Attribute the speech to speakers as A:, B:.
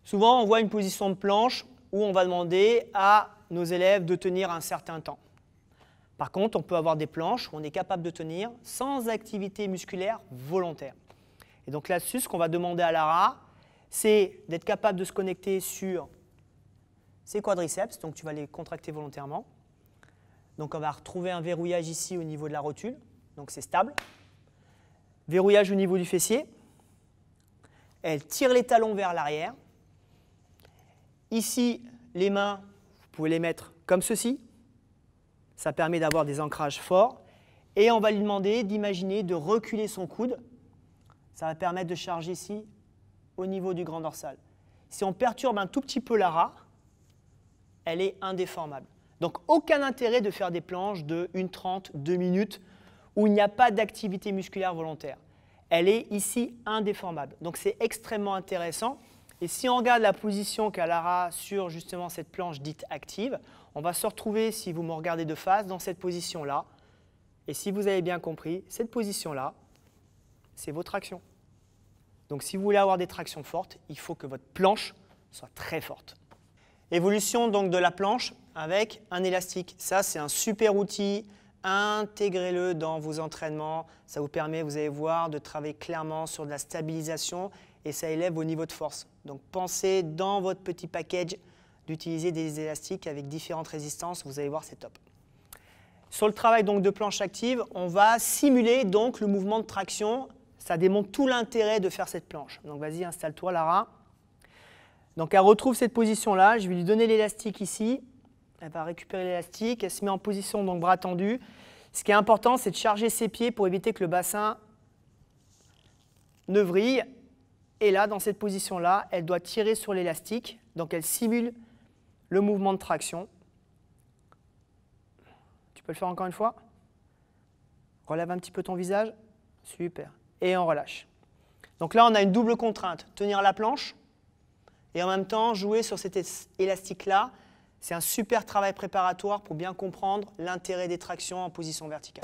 A: Souvent, on voit une position de planche où on va demander à nos élèves de tenir un certain temps. Par contre, on peut avoir des planches où on est capable de tenir sans activité musculaire volontaire. Et donc l'astuce qu'on va demander à Lara, c'est d'être capable de se connecter sur ses quadriceps, donc tu vas les contracter volontairement. Donc on va retrouver un verrouillage ici au niveau de la rotule, donc c'est stable. Verrouillage au niveau du fessier. Elle tire les talons vers l'arrière. Ici, les mains, vous pouvez les mettre comme ceci. Ça permet d'avoir des ancrages forts. Et on va lui demander d'imaginer de reculer son coude. Ça va permettre de charger ici au niveau du grand dorsal. Si on perturbe un tout petit peu Lara, elle est indéformable. Donc aucun intérêt de faire des planches de 1:30, 2 minutes où il n'y a pas d'activité musculaire volontaire. Elle est ici indéformable. Donc c'est extrêmement intéressant. Et si on regarde la position qu'a Lara sur justement cette planche dite active, on va se retrouver, si vous me regardez de face, dans cette position-là. Et si vous avez bien compris, cette position-là, c'est vos tractions. Donc si vous voulez avoir des tractions fortes, il faut que votre planche soit très forte. Évolution donc de la planche avec un élastique. Ça, c'est un super outil. Intégrez-le dans vos entraînements. Ça vous permet, vous allez voir, de travailler clairement sur de la stabilisation et ça élève vos niveaux de force. Donc pensez dans votre petit package d'utiliser des élastiques avec différentes résistances. Vous allez voir, c'est top. Sur le travail donc de planche active, on va simuler donc le mouvement de traction. Ça démontre tout l'intérêt de faire cette planche. Donc vas-y, installe-toi Lara. Donc elle retrouve cette position-là. Je vais lui donner l'élastique ici. Elle va récupérer l'élastique. Elle se met en position donc bras tendus. Ce qui est important, c'est de charger ses pieds pour éviter que le bassin ne vrille. Et là, dans cette position-là, elle doit tirer sur l'élastique. Donc elle simule le mouvement de traction. Tu peux le faire encore une fois. Relève un petit peu ton visage. Super. Et on relâche. Donc là, on a une double contrainte. Tenir la planche et en même temps jouer sur cet élastique-là. C'est un super travail préparatoire pour bien comprendre l'intérêt des tractions en position verticale.